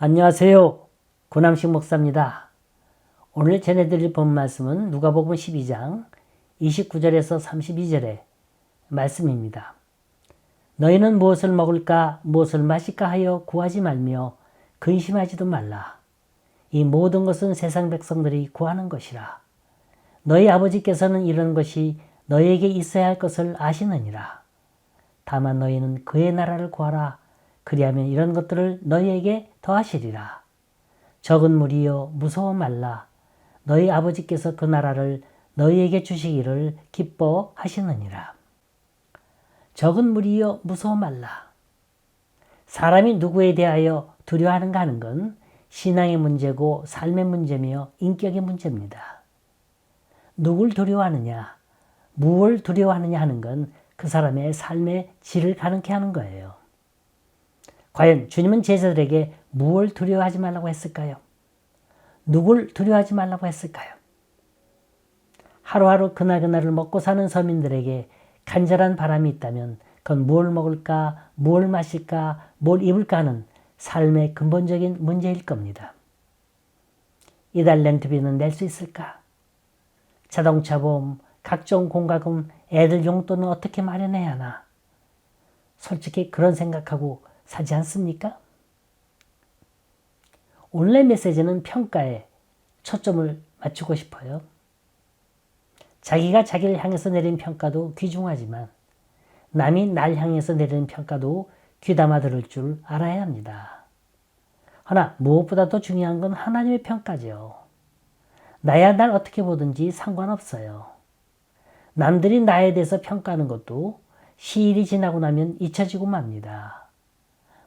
안녕하세요. 고남식 목사입니다. 오늘 전해드릴 본 말씀은 누가복음 12장 29절에서 32절의 말씀입니다. 너희는 무엇을 먹을까 무엇을 마실까 하여 구하지 말며 근심하지도 말라. 이 모든 것은 세상 백성들이 구하는 것이라. 너희 아버지께서는 이런 것이 너희에게 있어야 할 것을 아시느니라. 다만 너희는 그의 나라를 구하라. 그리하면 이런 것들을 너희에게 더하시리라. 적은 무리여 무서워 말라. 너희 아버지께서 그 나라를 너희에게 주시기를 기뻐하시느니라. 적은 무리여 무서워 말라. 사람이 누구에 대하여 두려워하는가 하는 건 신앙의 문제고 삶의 문제며 인격의 문제입니다. 누굴 두려워하느냐, 무엇을 두려워하느냐 하는 건 그 사람의 삶의 질을 가능케 하는 거예요. 과연 주님은 제자들에게 무엇을 두려워하지 말라고 했을까요? 누굴 두려워하지 말라고 했을까요? 하루하루 그날그날을 먹고 사는 서민들에게 간절한 바람이 있다면 그건 뭘 먹을까, 뭘 마실까, 뭘 입을까 하는 삶의 근본적인 문제일 겁니다. 이달 렌트비는 낼 수 있을까? 자동차 보험, 각종 공과금, 애들 용돈은 어떻게 마련해야 하나? 솔직히 그런 생각하고 사지 않습니까? 오늘의 메시지는 평가에 초점을 맞추고 싶어요. 자기가 자기를 향해서 내린 평가도 귀중하지만 남이 날 향해서 내리는 평가도 귀담아 들을 줄 알아야 합니다. 하나 무엇보다 더 중요한 건 하나님의 평가죠. 나야 날 어떻게 보든지 상관없어요. 남들이 나에 대해서 평가하는 것도 시일이 지나고 나면 잊혀지고 맙니다.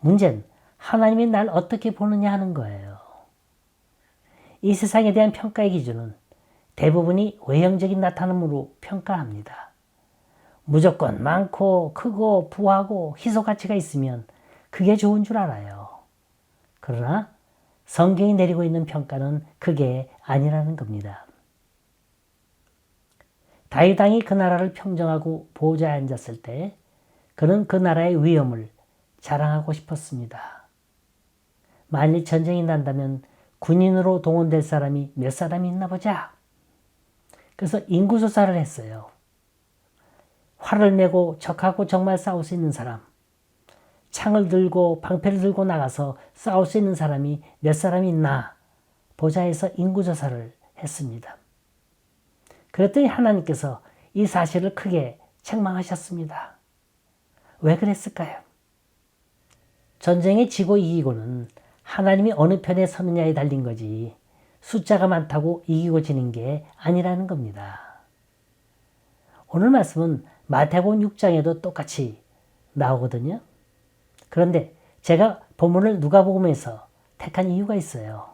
문제는 하나님이 날 어떻게 보느냐 하는 거예요. 이 세상에 대한 평가의 기준은 대부분이 외형적인 나타남으로 평가합니다. 무조건 많고 크고 부하고 희소 가치가 있으면 그게 좋은 줄 알아요. 그러나 성경이 내리고 있는 평가는 그게 아니라는 겁니다. 다윗 왕이 그 나라를 평정하고 보좌에 앉았을 때 그는 그 나라의 위엄을 자랑하고 싶었습니다. 만일 전쟁이 난다면 군인으로 동원될 사람이 몇 사람이 있나 보자. 그래서 인구조사를 했어요. 활을 메고 적하고 정말 싸울 수 있는 사람, 창을 들고 방패를 들고 나가서 싸울 수 있는 사람이 몇 사람이 있나 보좌에서 인구조사를 했습니다. 그랬더니 하나님께서 이 사실을 크게 책망하셨습니다. 왜 그랬을까요? 전쟁에 지고 이기고는 하나님이 어느 편에 서느냐에 달린 거지 숫자가 많다고 이기고 지는 게 아니라는 겁니다. 오늘 말씀은 마태복음 6장에도 똑같이 나오거든요. 그런데 제가 본문을 누가복음에서 택한 이유가 있어요.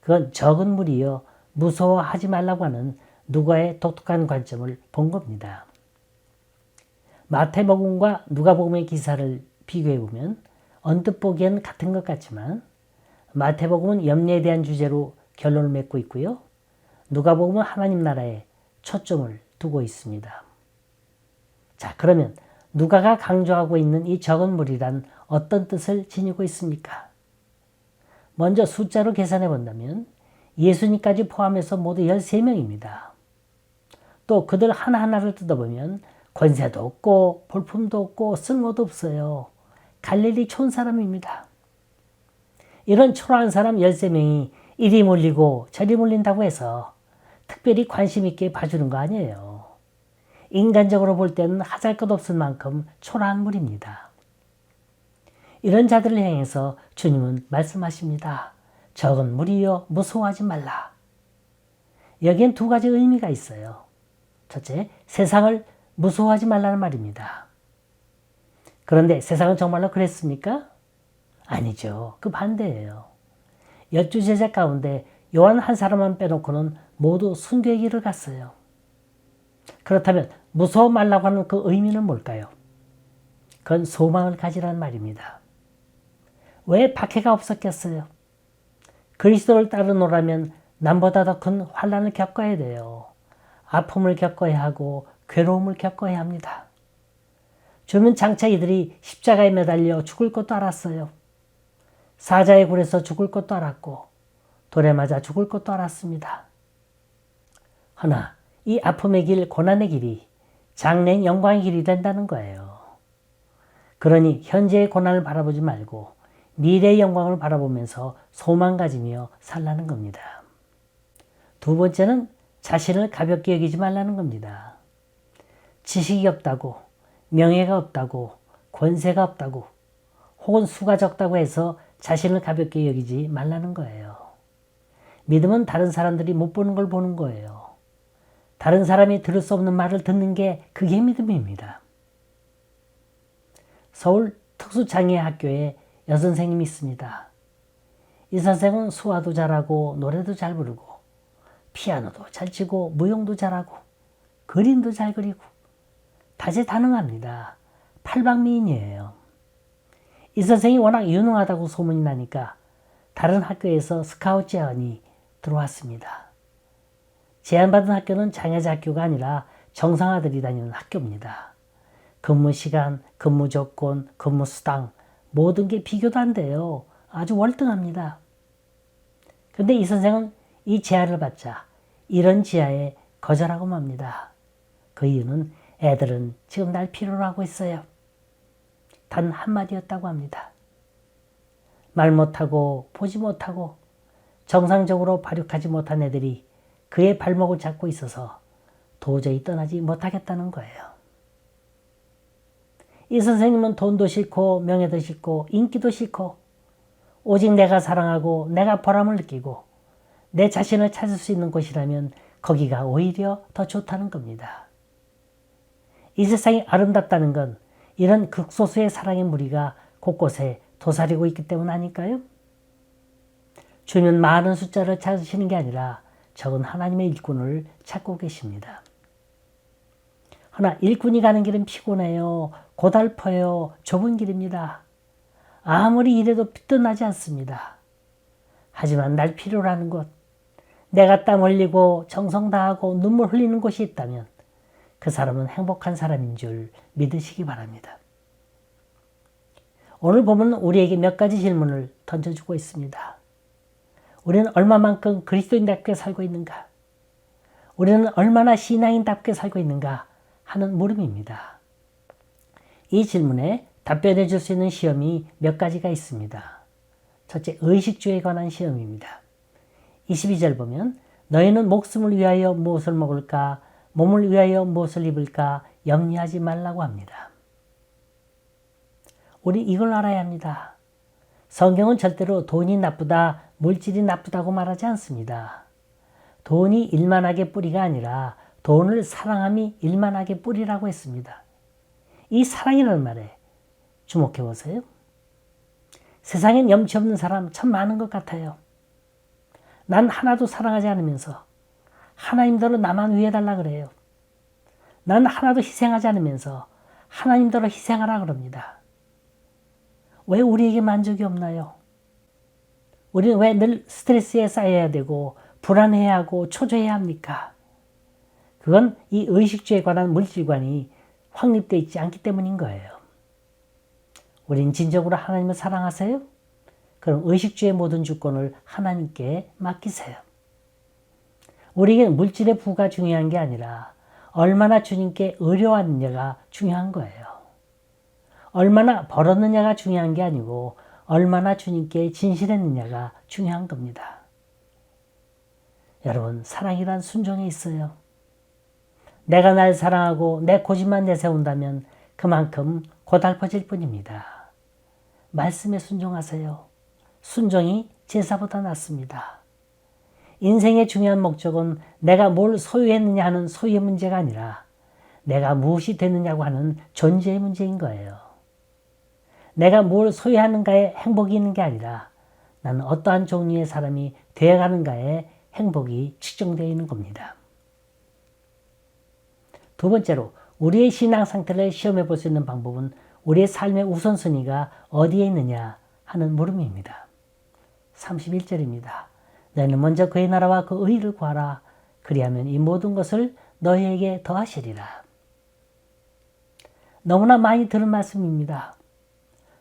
그건 적은 무리여 무서워하지 말라고 하는 누가의 독특한 관점을 본 겁니다. 마태복음과 누가복음의 기사를 비교해보면 언뜻 보기엔 같은 것 같지만 마태복음은 염려에 대한 주제로 결론을 맺고 있고요. 누가복음은 하나님 나라에 초점을 두고 있습니다. 자, 그러면 누가가 강조하고 있는 이 적은 무리란 어떤 뜻을 지니고 있습니까? 먼저 숫자로 계산해 본다면 예수님까지 포함해서 모두 13명입니다. 또 그들 하나하나를 뜯어보면 권세도 없고 볼품도 없고 쓸모도 없어요. 갈릴리 촌 사람입니다. 이런 초라한 사람 13명이 이리 몰리고 저리 몰린다고 해서 특별히 관심 있게 봐주는 거 아니에요. 인간적으로 볼 때는 하잘 것 없을 만큼 초라한 물입니다. 이런 자들을 향해서 주님은 말씀하십니다. 적은 무리여 무서워하지 말라. 여기엔 두 가지 의미가 있어요. 첫째, 세상을 무서워하지 말라는 말입니다. 그런데 세상은 정말로 그랬습니까? 아니죠. 그 반대예요. 12제자 가운데 요한 한 사람만 빼놓고는 모두 순교의 길을 갔어요. 그렇다면 무서워 말라고 하는 그 의미는 뭘까요? 그건 소망을 가지라는 말입니다. 왜 박해가 없었겠어요? 그리스도를 따르노라면 남보다 더 큰 환난을 겪어야 돼요. 아픔을 겪어야 하고 괴로움을 겪어야 합니다. 주면 장차 이들이 십자가에 매달려 죽을 것도 알았어요. 사자의 굴에서 죽을 것도 알았고 돌에 맞아 죽을 것도 알았습니다. 허나 이 아픔의 길, 고난의 길이 장래인 영광의 길이 된다는 거예요. 그러니 현재의 고난을 바라보지 말고 미래의 영광을 바라보면서 소망 가지며 살라는 겁니다. 두 번째는 자신을 가볍게 여기지 말라는 겁니다. 지식이 없다고, 명예가 없다고, 권세가 없다고, 혹은 수가 적다고 해서 자신을 가볍게 여기지 말라는 거예요. 믿음은 다른 사람들이 못 보는 걸 보는 거예요. 다른 사람이 들을 수 없는 말을 듣는 게 그게 믿음입니다. 서울 특수장애학교에 여선생님이 있습니다. 이 선생은 수화도 잘하고 노래도 잘 부르고 피아노도 잘 치고 무용도 잘하고 그림도 잘 그리고 다재다능합니다. 팔방미인이에요. 이 선생이 워낙 유능하다고 소문이 나니까 다른 학교에서 스카우트 제안이 들어왔습니다. 제안받은 학교는 장애자 학교가 아니라 정상아들이 다니는 학교입니다. 근무 시간, 근무 조건, 근무 수당 모든 게 비교도 안 돼요. 아주 월등합니다. 근데 이 선생은 이 제안을 받자 이런 지하에 거절하고 맙니다. 그 이유는 애들은 지금 날 필요로 하고 있어요. 단 한마디였다고 합니다. 말 못하고 보지 못하고 정상적으로 발육하지 못한 애들이 그의 발목을 잡고 있어서 도저히 떠나지 못하겠다는 거예요. 이 선생님은 돈도 싫고 명예도 싫고 인기도 싫고 오직 내가 사랑하고 내가 보람을 느끼고 내 자신을 찾을 수 있는 곳이라면 거기가 오히려 더 좋다는 겁니다. 이 세상이 아름답다는 건 이런 극소수의 사랑의 무리가 곳곳에 도사리고 있기 때문 아닐까요? 주면 많은 숫자를 찾으시는 게 아니라 적은 하나님의 일꾼을 찾고 계십니다. 허나 일꾼이 가는 길은 피곤해요. 고달퍼요. 좁은 길입니다. 아무리 일해도 삐뚤나지 않습니다. 하지만 날 필요로 하는 곳, 내가 땀 흘리고 정성 다하고 눈물 흘리는 곳이 있다면 그 사람은 행복한 사람인 줄 믿으시기 바랍니다. 오늘 보면 우리에게 몇 가지 질문을 던져주고 있습니다. 우리는 얼마만큼 그리스도인답게 살고 있는가? 우리는 얼마나 신앙인답게 살고 있는가? 하는 물음입니다. 이 질문에 답변해 줄 수 있는 시험이 몇 가지가 있습니다. 첫째, 의식주에 관한 시험입니다. 22절 보면 너희는 목숨을 위하여 무엇을 먹을까? 몸을 위하여 무엇을 입을까? 염려하지 말라고 합니다. 우리 이걸 알아야 합니다. 성경은 절대로 돈이 나쁘다, 물질이 나쁘다고 말하지 않습니다. 돈이 일만하게 뿌리가 아니라 돈을 사랑함이 일만하게 뿌리라고 했습니다. 이 사랑이라는 말에 주목해 보세요. 세상엔 염치 없는 사람 참 많은 것 같아요. 난 하나도 사랑하지 않으면서 하나님대로 나만 위해달라 그래요. 난 하나도 희생하지 않으면서 하나님대로 희생하라 그럽니다. 왜 우리에게 만족이 없나요? 우리는 왜 늘 스트레스에 쌓여야 되고 불안해야 하고 초조해야 합니까? 그건 이 의식주에 관한 물질관이 확립되어 있지 않기 때문인 거예요. 우린 진정으로 하나님을 사랑하세요? 그럼 의식주의 모든 주권을 하나님께 맡기세요. 우리에게는 물질의 부가 중요한 게 아니라 얼마나 주님께 의뢰하느냐가 중요한 거예요. 얼마나 벌었느냐가 중요한 게 아니고 얼마나 주님께 진실했느냐가 중요한 겁니다. 여러분, 사랑이란 순종에 있어요. 내가 날 사랑하고 내 고집만 내세운다면 그만큼 고달퍼질 뿐입니다. 말씀에 순종하세요. 순종이 제사보다 낫습니다. 인생의 중요한 목적은 내가 뭘 소유했느냐 하는 소유의 문제가 아니라 내가 무엇이 됐느냐고 하는 존재의 문제인 거예요. 내가 뭘 소유하는가에 행복이 있는 게 아니라 나는 어떠한 종류의 사람이 되어가는가에 행복이 측정되어 있는 겁니다. 두 번째로 우리의 신앙 상태를 시험해 볼 수 있는 방법은 우리의 삶의 우선순위가 어디에 있느냐 하는 물음입니다. 31절입니다. 너희는 먼저 그의 나라와 그 의를 구하라. 그리하면 이 모든 것을 너희에게 더하시리라. 너무나 많이 들은 말씀입니다.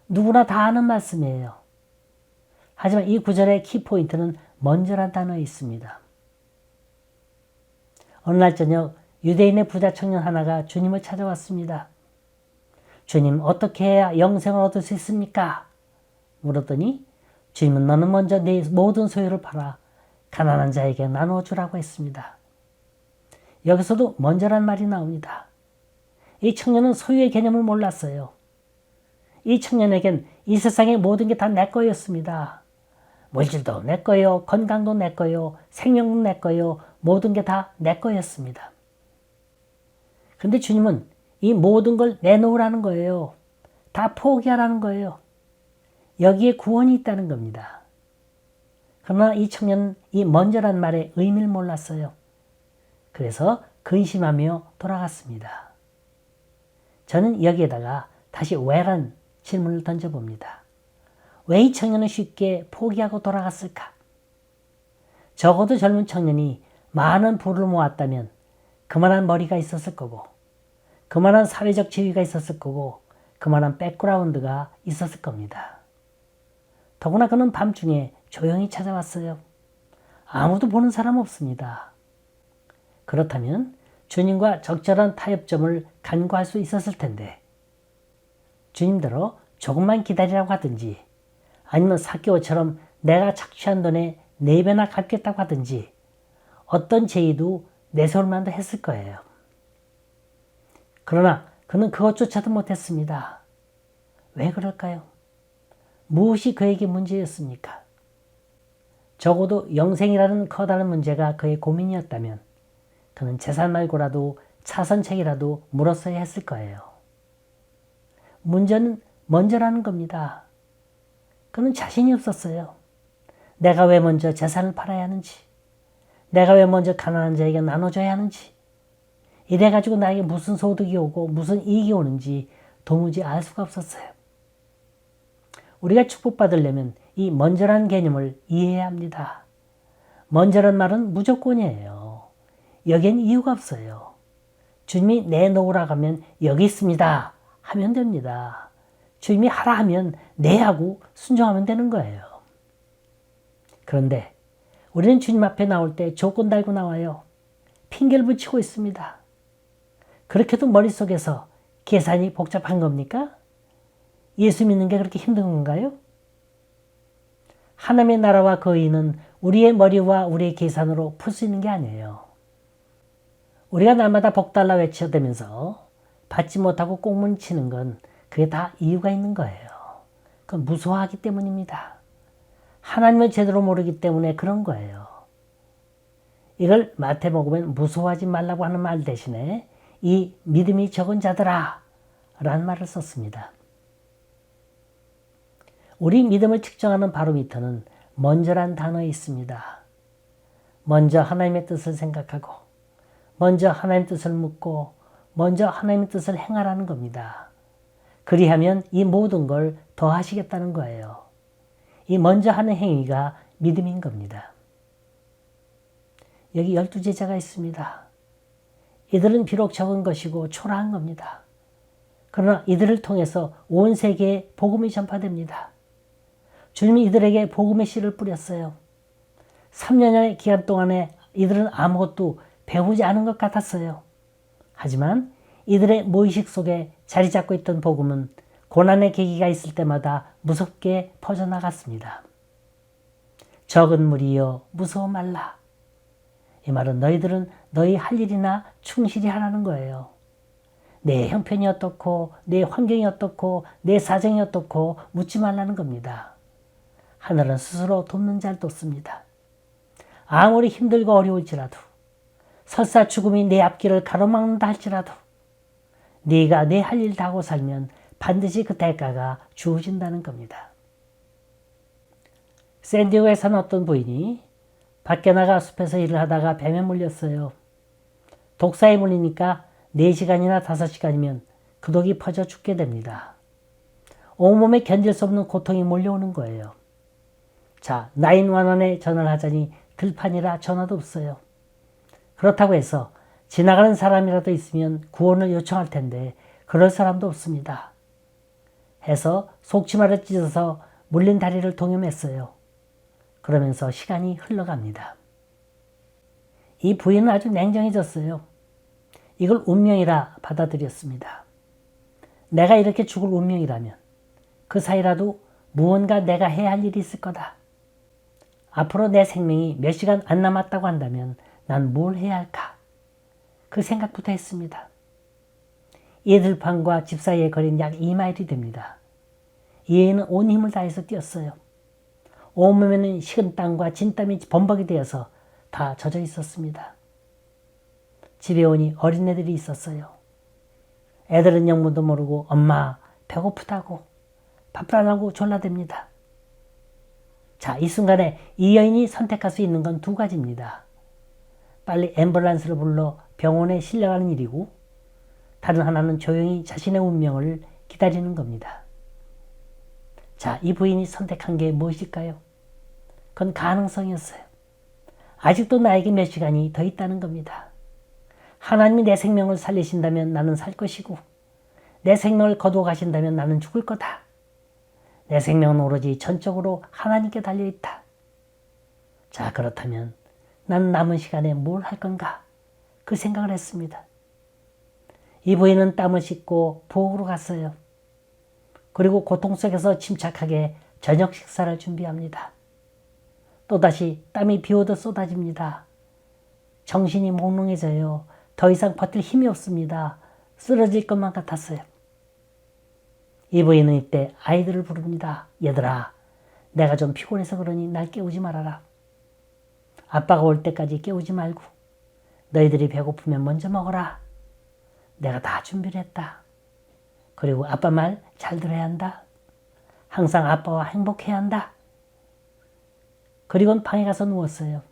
누구나 다 아는 말씀이에요. 하지만 이 구절의 키포인트는 먼저란 단어에 있습니다. 어느 날 저녁 유대인의 부자 청년 하나가 주님을 찾아왔습니다. 주님, 어떻게 해야 영생을 얻을 수 있습니까? 물었더니 주님은 너는 먼저 네 모든 소유를 팔아 가난한 자에게 나누어주라고 했습니다. 여기서도 먼저란 말이 나옵니다. 이 청년은 소유의 개념을 몰랐어요. 이 청년에겐 이 세상의 모든 게 다 내 거였습니다. 물질도 내 거요, 건강도 내 거요, 생명도 내 거요, 모든 게 다 내 거였습니다. 근데 주님은 이 모든 걸 내놓으라는 거예요. 다 포기하라는 거예요. 여기에 구원이 있다는 겁니다. 그러나 이 청년은 이 먼저란 말의 의미를 몰랐어요. 그래서 근심하며 돌아갔습니다. 저는 여기에다가 다시 왜란 질문을 던져봅니다. 왜 이 청년은 쉽게 포기하고 돌아갔을까? 적어도 젊은 청년이 많은 부를 모았다면 그만한 머리가 있었을 거고, 그만한 사회적 지위가 있었을 거고, 그만한 백그라운드가 있었을 겁니다. 더구나 그는 밤중에 조용히 찾아왔어요. 아무도 보는 사람 없습니다. 그렇다면 주님과 적절한 타협점을 간구할 수 있었을 텐데, 주님대로 조금만 기다리라고 하든지, 아니면 삭개오처럼 내가 착취한 돈에 4배나 갚겠다고 하든지, 어떤 제의도 내세울 만도 했을 거예요. 그러나 그는 그것조차도 못했습니다. 왜 그럴까요? 무엇이 그에게 문제였습니까? 적어도 영생이라는 커다란 문제가 그의 고민이었다면 그는 재산 말고라도 차선책이라도 물었어야 했을 거예요. 문제는 먼저라는 겁니다. 그는 자신이 없었어요. 내가 왜 먼저 재산을 팔아야 하는지, 내가 왜 먼저 가난한 자에게 나눠줘야 하는지, 이래가지고 나에게 무슨 소득이 오고 무슨 이익이 오는지 도무지 알 수가 없었어요. 우리가 축복받으려면 이 먼저란 개념을 이해해야 합니다. 먼저란 말은 무조건이에요. 여기엔 이유가 없어요. 주님이 내놓으라고 하면 여기 있습니다 하면 됩니다. 주님이 하라 하면 네 하고 순종하면 되는 거예요. 그런데 우리는 주님 앞에 나올 때 조건 달고 나와요. 핑계를 붙이고 있습니다. 그렇게도 머릿속에서 계산이 복잡한 겁니까? 예수 믿는 게 그렇게 힘든 건가요? 하나님의 나라와 그 의는 우리의 머리와 우리의 계산으로 풀 수 있는 게 아니에요. 우리가 날마다 복달라 외쳐대면서 받지 못하고 꽁문 치는 건 그게 다 이유가 있는 거예요. 그건 무서워하기 때문입니다. 하나님을 제대로 모르기 때문에 그런 거예요. 이걸 마태복음엔 무서워하지 말라고 하는 말 대신에 이 믿음이 적은 자들아 라는 말을 썼습니다. 우리 믿음을 측정하는 바로미터는 먼저란 단어에 있습니다. 먼저 하나님의 뜻을 생각하고, 먼저 하나님의 뜻을 묻고, 먼저 하나님의 뜻을 행하라는 겁니다. 그리하면 이 모든 걸 더하시겠다는 거예요. 이 먼저 하는 행위가 믿음인 겁니다. 여기 12제자가 있습니다. 이들은 비록 적은 것이고 초라한 겁니다. 그러나 이들을 통해서 온 세계에 복음이 전파됩니다. 주님이 이들에게 복음의 씨를 뿌렸어요. 3년의 기간 동안에 이들은 아무것도 배우지 않은 것 같았어요. 하지만 이들의 무의식 속에 자리 잡고 있던 복음은 고난의 계기가 있을 때마다 무섭게 퍼져나갔습니다. 적은 무리여 무서워 말라. 이 말은 너희들은 너희 할 일이나 충실히 하라는 거예요. 내 형편이 어떻고 내 환경이 어떻고 내 사정이 어떻고 묻지 말라는 겁니다. 하늘은 스스로 돕는 자를 돕습니다. 아무리 힘들고 어려울지라도, 설사 죽음이 내 앞길을 가로막는다 할지라도 네가 내 할 일 다 하고 살면 반드시 그 대가가 주어진다는 겁니다. 샌디에고에 사는 어떤 부인이 밖에 나가 숲에서 일을 하다가 뱀에 물렸어요. 독사에 물리니까 4시간이나 5시간이면 그 독이 퍼져 죽게 됩니다. 온몸에 견딜 수 없는 고통이 몰려오는 거예요. 자, 911에 전화를 하자니 들판이라 전화도 없어요. 그렇다고 해서 지나가는 사람이라도 있으면 구원을 요청할 텐데 그럴 사람도 없습니다. 해서 속치마를 찢어서 물린 다리를 동염했어요. 그러면서 시간이 흘러갑니다. 이 부인은 아주 냉정해졌어요. 이걸 운명이라 받아들였습니다. 내가 이렇게 죽을 운명이라면 그 사이라도 무언가 내가 해야 할 일이 있을 거다. 앞으로 내 생명이 몇 시간 안 남았다고 한다면 난 뭘 해야 할까? 그 생각부터 했습니다. 이 들판과 집 사이의 거리는 약 2마일이 됩니다. 이 애인은 온 힘을 다해서 뛰었어요. 온몸에는 식은 땀과 진땀이 범벅이 되어서 다 젖어 있었습니다. 집에 오니 어린애들이 있었어요. 애들은 영문도 모르고 엄마 배고프다고 밥달라고 졸라댑니다. 자, 이 순간에 이 여인이 선택할 수 있는 건 두 가지입니다. 빨리 앰뷸런스를 불러 병원에 실려가는 일이고 다른 하나는 조용히 자신의 운명을 기다리는 겁니다. 자, 이 부인이 선택한 게 무엇일까요? 그건 가능성이었어요. 아직도 나에게 몇 시간이 더 있다는 겁니다. 하나님이 내 생명을 살리신다면 나는 살 것이고 내 생명을 거두어 가신다면 나는 죽을 거다. 내 생명은 오로지 전적으로 하나님께 달려있다. 자, 그렇다면 나는 남은 시간에 뭘 할 건가? 그 생각을 했습니다. 이 부인은 땀을 씻고 부엌으로 갔어요. 그리고 고통 속에서 침착하게 저녁 식사를 준비합니다. 또다시 땀이 비오듯 쏟아집니다. 정신이 몽롱해져요. 더 이상 버틸 힘이 없습니다. 쓰러질 것만 같았어요. 이 부인은 이때 아이들을 부릅니다. 얘들아, 내가 좀 피곤해서 그러니 날 깨우지 말아라. 아빠가 올 때까지 깨우지 말고 너희들이 배고프면 먼저 먹어라. 내가 다 준비를 했다. 그리고 아빠 말 잘 들어야 한다. 항상 아빠와 행복해야 한다. 그리고는 방에 가서 누웠어요.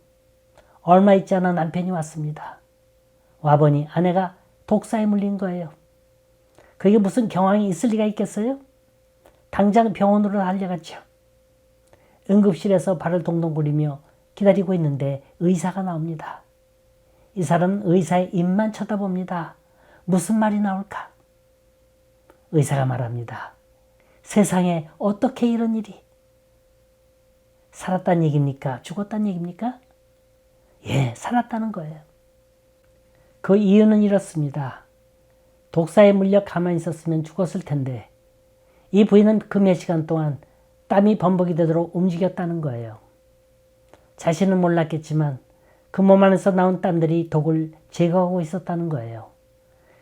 얼마 있지 않아 남편이 왔습니다. 와보니 아내가 독사에 물린 거예요. 그게 무슨 경황이 있을 리가 있겠어요? 당장 병원으로 달려갔죠. 응급실에서 발을 동동 구리며 기다리고 있는데 의사가 나옵니다. 이 사람은 의사의 입만 쳐다봅니다. 무슨 말이 나올까? 의사가 말합니다. 세상에 어떻게 이런 일이? 살았다는 얘기입니까? 죽었다는 얘기입니까? 예, 살았다는 거예요. 그 이유는 이렇습니다. 독사에 물려 가만히 있었으면 죽었을 텐데 이 부인은 그 몇 시간 동안 땀이 범벅이 되도록 움직였다는 거예요. 자신은 몰랐겠지만 그 몸 안에서 나온 땀들이 독을 제거하고 있었다는 거예요.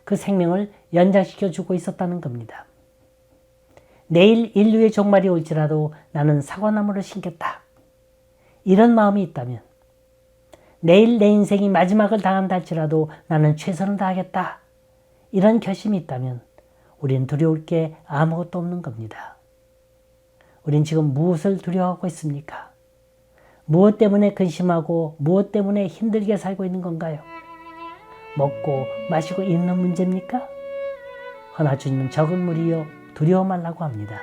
그 생명을 연장시켜주고 있었다는 겁니다. 내일 인류의 종말이 올지라도 나는 사과나무를 심겠다. 이런 마음이 있다면 내일 내 인생이 마지막을 당한다 할지라도 나는 최선을 다하겠다. 이런 결심이 있다면 우린 두려울 게 아무것도 없는 겁니다. 우린 지금 무엇을 두려워하고 있습니까? 무엇 때문에 근심하고 무엇 때문에 힘들게 살고 있는 건가요? 먹고 마시고 입는 문제입니까? 허나 주님은 적은 무리여 두려워 말라고 합니다.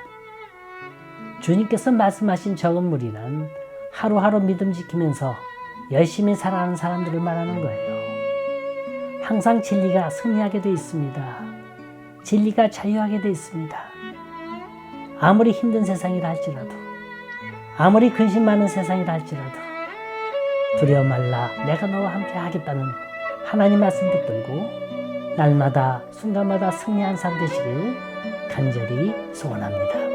주님께서 말씀하신 적은 무리는 하루하루 믿음 지키면서 열심히 살아가는 사람들을 말하는 거예요. 항상 진리가 승리하게 되어 있습니다. 진리가 자유하게 되어 있습니다. 아무리 힘든 세상이라 할지라도 아무리 근심 많은 세상이라 할지라도 두려워 말라 내가 너와 함께 하겠다는 하나님 말씀 붙들고 날마다 순간마다 승리한 삶 되시길 간절히 소원합니다.